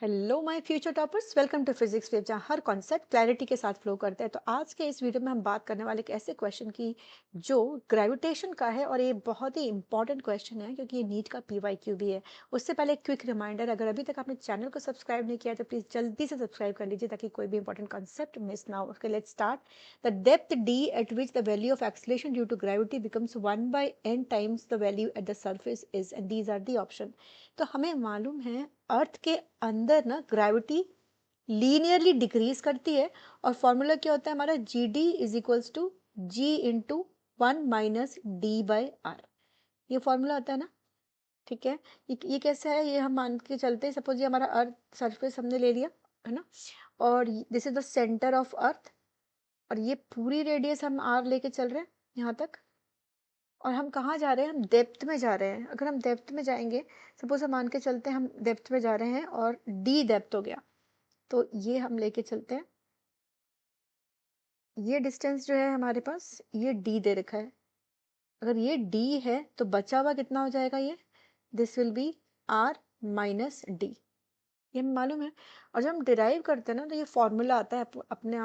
Hello my future toppers, welcome to physics web, जहाँ हर concept clarity के साथ फ्लो करता है। तो आज के इस वीडियो में हम बात करने वाले एक ऐसे क्वेश्चन की जो ग्रेविटेशन का है, और ये बहुत ही इंपॉर्टेंट क्वेश्चन है क्योंकि ये नीट का पीवाईक्यू भी है। उससे पहले एक क्विक रिमाइंडर, अगर अभी तक आपने चैनल को सब्सक्राइब नहीं किया तो प्लीज जल्दी से सब्सक्राइब कर लीजिए ताकि कोई भी इंपॉर्टेंट कॉन्सेप्ट मिस ना हो। Let's start. The depth d at which the value of acceleration due to gravity becomes 1/n times the value at the surface is, and these are the option. तो हमें मालूम है अर्थ के अंदर ना gravity linearly decrease करती है, और फॉर्मूला क्या होता है हमारा, g d is equals to g into 1 - d/r। ये फॉर्मूला होता है ना। ठीक है। ये कैसे है, ये हम मान के चलते हैं, सपोज ये हमारा अर्थ सरफेस हमने ले लिया, है ना। और this is the centre of earth, और ये पूरी रेडियस हम आर लेके चल रहे हैं यहाँ तक। और हम कहाँ जा रहे हैं, हम डेप्थ में जा रहे हैं। अगर हम डेप्थ में जाएंगे, सपोज हम मान के चलते हैं हम डेप्थ में जा रहे हैं और डी डेप्थ हो गया, तो ये हम लेके चलते हैं। ये डिस्टेंस जो है हमारे पास, ये डी दे रखा है। अगर ये डी है तो बचा हुआ कितना हो जाएगा, ये this will be R minus d. ये हमें मालूम है। और जब हम डिराइव करते हैं ना, तो ये फॉर्मूला आता है अपने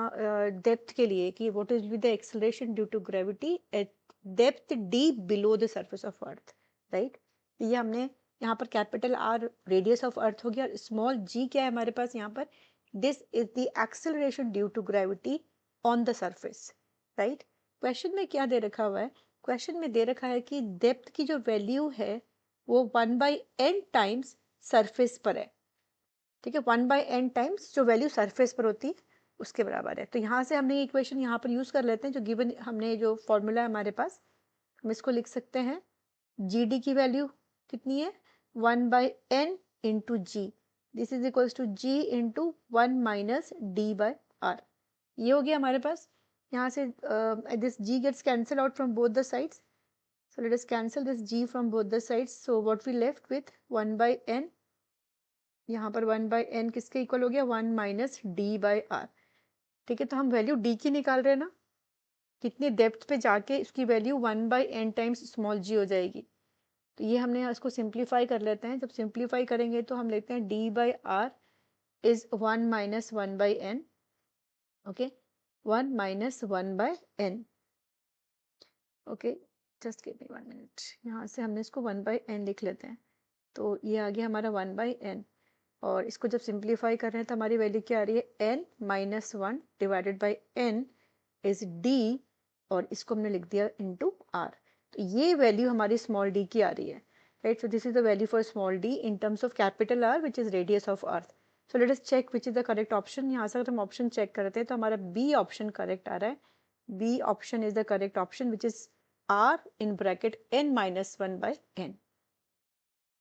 डेप्थ के लिए कि what is with the acceleration due to gravity at depth d below the surface of earth, right. ये हमने यहाँ पर capital R radius of earth हो गया, और स्मॉल जी क्या है हमारे पास यहाँ पर, this is the acceleration due to gravity on the surface, right. Question में क्या दे रखा हुआ है, क्वेश्चन में दे रखा है कि डेप्थ की जो वैल्यू है वो 1/n टाइम्स सरफेस पर है। ठीक है, 1/n टाइम्स जो वैल्यू सरफेस पर होती है उसके बराबर है। तो यहाँ से हमने ये इक्वेशन यहाँ पर यूज कर लेते हैं, जो गिवन हमने जो फॉर्मूला है हमारे पास, हम इसको लिख सकते हैं। जी डी की वैल्यू कितनी है, 1/n into g, this is equals to g into 1 - d/r। ये हो गया हमारे पास। यहाँ से this g gets cancelled out from both the sides, so let us cancel this g from both the sides, so what we left with 1/n, यहाँ पर 1/n किसके इक्वल हो गया, 1 - d/r। ठीक है, तो हम वैल्यू d की निकाल रहे हैं ना, कितनी डेप्थ पे जाके इसकी वैल्यू 1/n टाइम्स स्मॉल जी हो जाएगी। तो ये हमने इसको सिंप्लीफाई कर लेते हैं। जब सिंप्लीफाई करेंगे तो हम लेते हैं d/r is 1 - 1/n। Okay, 1 - 1/n। Okay, just give me 1 minute. यहाँ से हमने इसको 1/n लिख लेते हैं, तो ये आ गया हमारा 1/n। और इसको जब सिंप्लीफाई कर रहे हैं तो हमारी वैल्यू क्या आ रही है, n - 1 divided by n is d, और इसको हमने लिख दिया इंटू r। तो ये वैल्यू हमारी स्मॉल d की आ रही है, right. So this is the value for small d in terms of capital R which is radius of earth. So let us check which is the correct option. यहाँ से अगर हम option check करते हैं तो हमारा बी ऑप्शन करेक्ट आ रहा है। B option is the correct option which is r in bracket n - 1/n।